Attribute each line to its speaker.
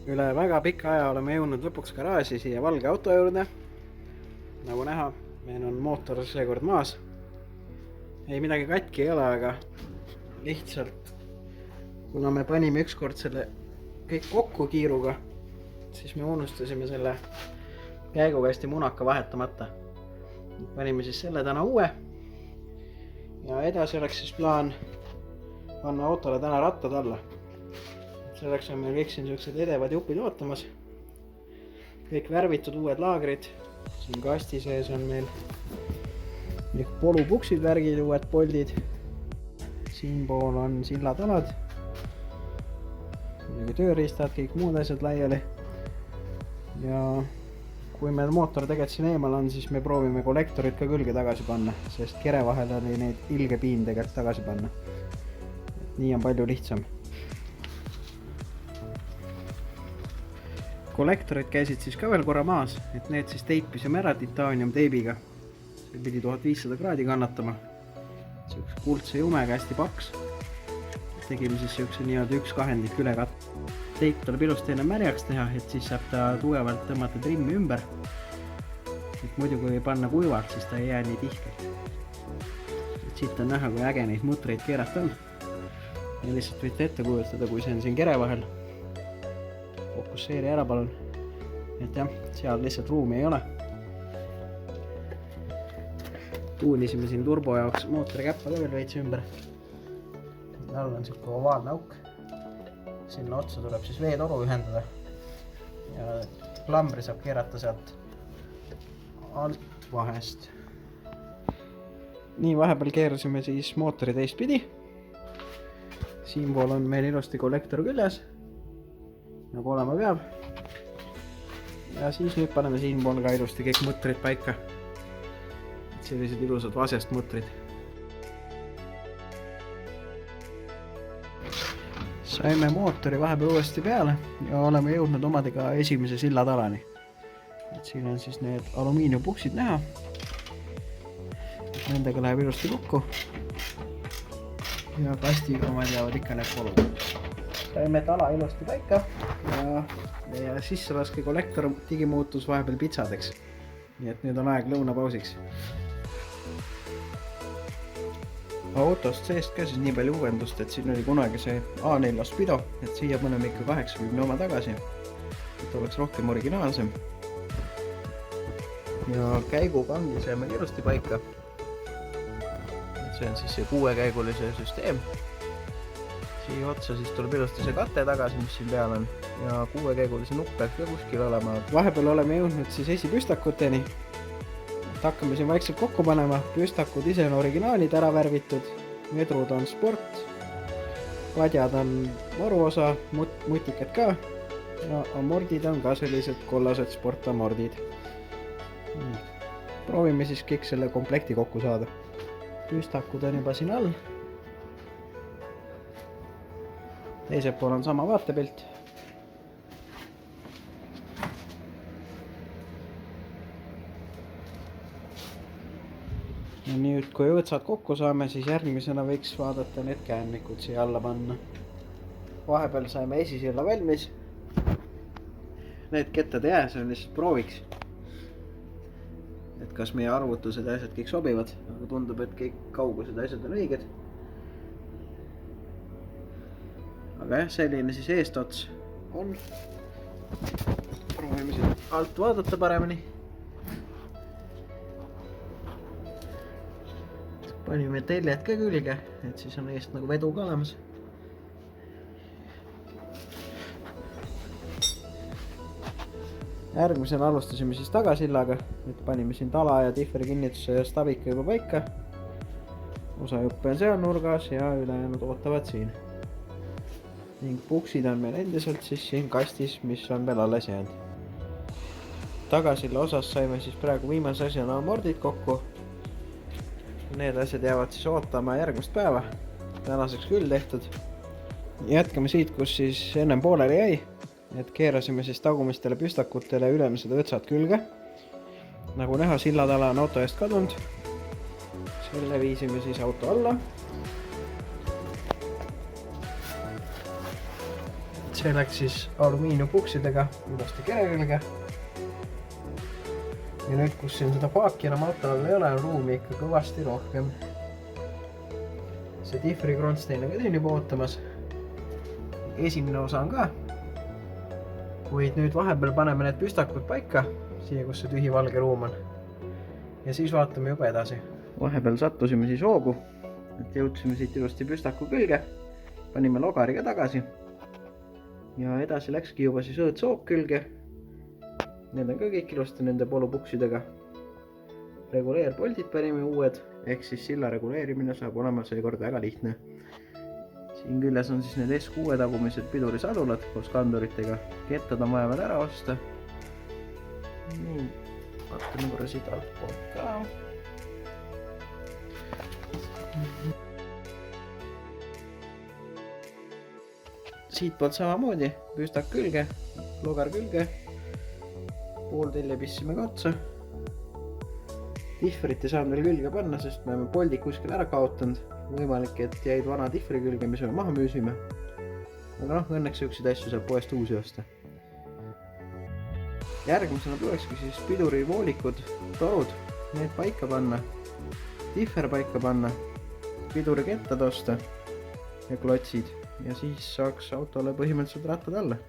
Speaker 1: Üle väga pika aja oleme jõudnud lõpuks garaaži siia valge auto juurde. Nagu näha, meil on mootor seekord maas. Ei midagi katki ei ole, aga lihtsalt kuna me panime ükskord selle kõik kokku kiiruga, siis me unustasime selle käigukasti munaka vahetamata. Panime siis selle täna uue ja edasi oleks siis plaan panna autole täna rattad alla. Selleks on meil kõik siin sellised edevad jupid ootamas. Kõik värvitud uued laagrid. Siin kasti sees on meil polupuksid, värgid, uued poldid. Siin pool on sillatalad. Tööriistad, kõik muud asjad laiali. Ja kui meil mootor tegelikult siin eemal on, siis me proovime kollektorid ka külge tagasi panna, sest kere vahel oli neid ilge piin tegelikult tagasi panna. Nii on palju lihtsam. Kollektorid käisid siis ka veel korra maas, et need siis teipisime ära titaanium teibiga. See pidi 1500 kraadi kannatama. Siukse kuldse jumega hästi paks. Tegime siis siukse nii-öelda 1/2 ülekatt. Teip tuleb ilusti enne märjaks teha, et siis saab ta tugevalt tõmmata trimmi ümber. Et muidu kui panna kuivalt, siis ta ei jää nii tihkelt. Siit on näha, kui äge neid mutreid keerata on. Ja lihtsalt võite ette kujutada, kui see on siin kere vahel. Fokusseeri ära palun. Et jah, seal lihtsalt ruumi ei ole. Tuunisime siin turbo jaoks mootori käppa ka veel veits ümber. All on siuke ovaalne auk. Sinna otsa tuleb siis veetoru ühendada. Ja klambri saab keerata sealt alt vahest. Nii, vahepeal keerasime siis mootori teistpidi. Siin pool on meil ilusti kollektor küljes, nagu olema peab. Ja siis nüüd paneme siin pool ka ilusti kõik mutrid paika. Sellised ilusad vasest mutrid. Saime mootori vahepeal uuesti peale ja oleme jõudnud omadega esimese sillatalani. Et siin on siis need alumiiniumpuksid näha. Nendega läheb ilusti kokku. Ja kastiga omad jäävad ikka need polud. Saime tala ilusti paika ja sisselaske kollektor tigi muutus vahepeal pitsadeks. Nii et nüüd on aeg lõunapausiks. Autost seest ka siis nii palju uuendust, et siin oli kunagi see A4 spido, et siia paneme ikka 80 oma tagasi, et oleks rohkem originaalsem. Ja käigukangi saime ilusti paika. See on siis see 6-käigulise süsteem. Siia otsa siis tuleb ilusti see kate tagasi, mis siin peal on. Ja 6-käigulise nupp peab ka kuskil olema. Vahepeal oleme jõudnud siis esipüstakuteni. Hakkame siin vaikselt kokku panema. Püstakud ise on originaalid ära värvitud. Vedrud on sport. Padjad on varuosa, mutikad ka. Ja amordid on ka sellised kollased sportamordid. Proovime siis kõik selle komplekti kokku saada. Püstakud on juba siin all. Teisel pool on sama vaatepilt. Ja nüüd, kui õõtsad kokku saame, siis järgmisena võiks vaadata need käännikud siia alla panna. Vahepeal saime esisilla valmis. Need kettad jää, see on lihtsalt prooviks. Et kas meie arvutused ja asjad kõik sobivad, aga tundub, et kõik kaugused asjad on õiged. Aga jah, selline siis eestots on. Proovime siit alt vaadata paremini. Panime teljed ka külge, et siis on eest nagu vedu ka olemas. Järgmisena alustasime siis tagasillaga, et panime siin tala ja tihveri kinnituse ja stabika juba paika. Osa juppe on seal nurgas ja ülejäänud ootavad siin. Ning puksid on meil endiselt siis siin kastis, mis on veel alles jäänud. Tagasilla osas saime siis praegu viimase asjana amordid kokku. Need asjad jäävad siis ootama järgmist päeva. Tänaseks küll tehtud. Jätkame siit, kus siis ennem pooleli jäi. Et keerasime siis tagumistele püstakutele ülemised õõtsad külge. Nagu näha, sillatala on auto eest kadunud. Selle viisime siis auto alla. see läks siis alumiiniumpuksidega ilusti kere külge. Ja nüüd, kus siin seda paaki enam auto all ei ole, on ruumi ikka kõvasti rohkem. See Differi Kronstein on ka siin juba ootamas. Esimene osa on ka. Kuid nüüd vahepeal paneme need püstakud paika, siia kus see tühi valge ruum on. Ja siis vaatame juba edasi. Vahepeal sattusime siis hoogu, et jõudsime siit ilusti püstaku külge. Panime logariga tagasi. Ja edasi läkski juba siis õõtsook külge. Need on ka kõik ilusti nende polupuksidega. Reguleerpoldid panime uued, ehk siis silla reguleerimine saab olema seekord väga lihtne. Siin küljes on siis need S6 tagumised pidurisadulad koos kanduritega. Kettad on vaja veel ära osta. Nii, vaatame korra siit alt poolt ka. Siit poolt samamoodi, püstak külge, logar külge. Pool telje pissime ka otsa. Differit ei saanud veel külge panna, sest me oleme poldid kuskil ära kaotanud. Võimalik, et jäid vana differi külge, mis me maha müüsime. Aga õnneks selliseid asju saab poest uusi osta. Järgmisena tulekski siis pidurivoolikud, torud, need paika panna. Differ paika panna, pidurikettad osta ja klotsid. Ja siis saaks autole põhimõtteliselt rattad alla.